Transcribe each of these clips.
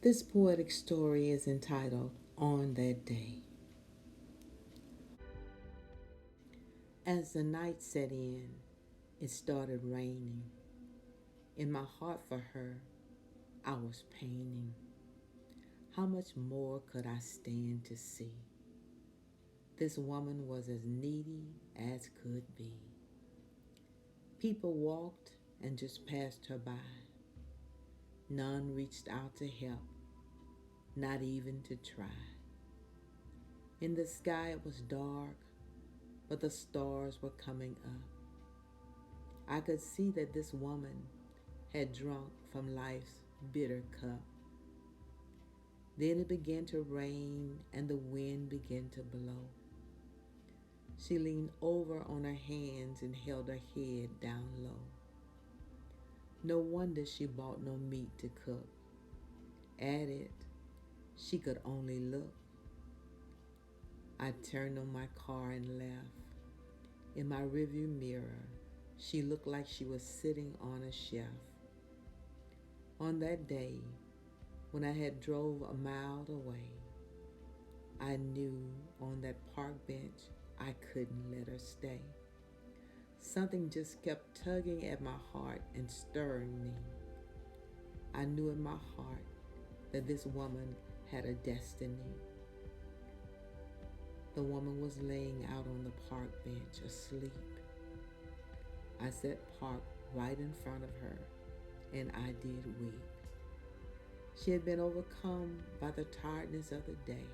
This poetic story is entitled On That Day. As the night set in, it started raining. In my heart for her, I was paining. How much more could I stand to see? This woman was as needy as could be. People walked and just passed her by. None reached out to help, not even to try. In the sky it was dark, but the stars were coming up. I could see that this woman had drunk from life's bitter cup. Then it began to rain and the wind began to blow. She leaned over on her hands and held her head down low. No wonder she bought no meat to cook. At it, she could only look. I turned on my car and left. In my rearview mirror, she looked like she was sitting on a shelf. On that day, when I had drove a mile away, I knew on that park bench I couldn't let her stay. Something just kept tugging at my heart and stirring me. I knew in my heart that this woman had a destiny. The woman was laying out on the park bench asleep. I sat parked right in front of her, and I did weep. She had been overcome by the tiredness of the day,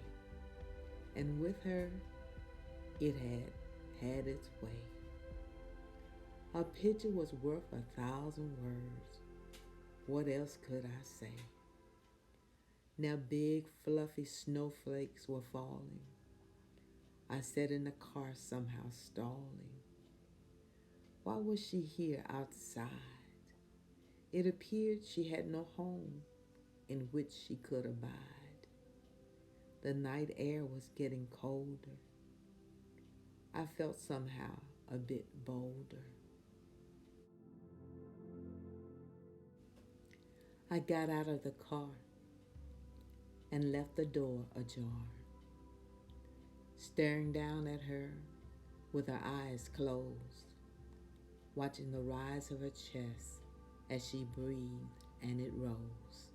and with her, it had its way. Her picture was worth 1,000 words. What else could I say? Now big fluffy snowflakes were falling. I sat in the car somehow stalling. Why was she here outside? It appeared she had no home in which she could abide. The night air was getting colder. I felt somehow a bit bolder. I got out of the car and left the door ajar, staring down at her with her eyes closed, watching the rise of her chest as she breathed and it rose.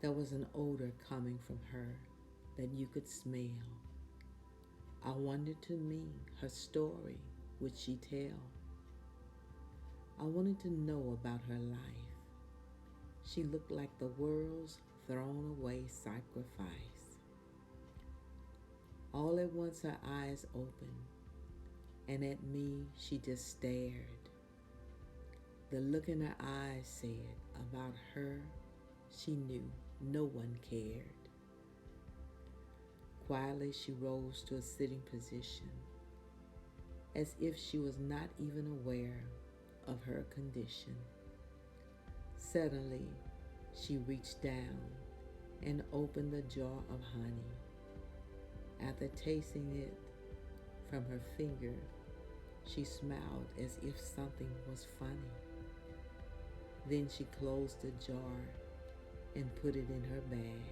There was an odor coming from her that you could smell. I wondered to me her story, would she tell? I wanted to know about her life. She looked like the world's thrown away sacrifice. All at once her eyes opened, and at me she just stared. The look in her eyes said about her, she knew no one cared. Quietly she rose to a sitting position, as if she was not even aware of her condition. Suddenly, she reached down and opened the jar of honey. After tasting it from her finger, she smiled as if something was funny. Then she closed the jar and put it in her bag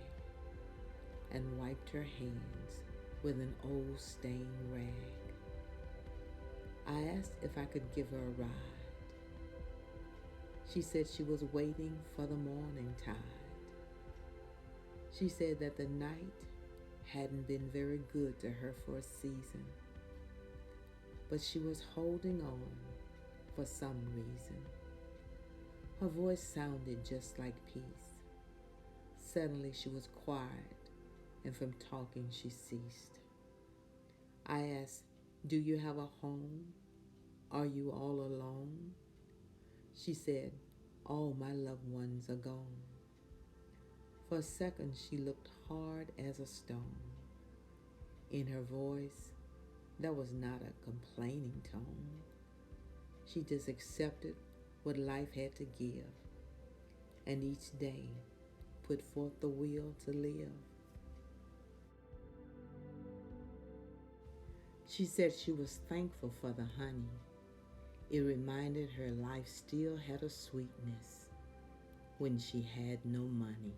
and wiped her hands with an old stained rag. I asked if I could give her a ride. She said she was waiting for the morning tide. She said that the night hadn't been very good to her for a season, but she was holding on for some reason. Her voice sounded just like peace. Suddenly she was quiet, and from talking she ceased. I asked, "Do you have a home? Are you all alone?" She said, "All my loved ones are gone." For a second she looked hard as a stone. In her voice, there was not a complaining tone. She just accepted what life had to give, and each day put forth the will to live. She said she was thankful for the honey. It reminded her life still had a sweetness when she had no money.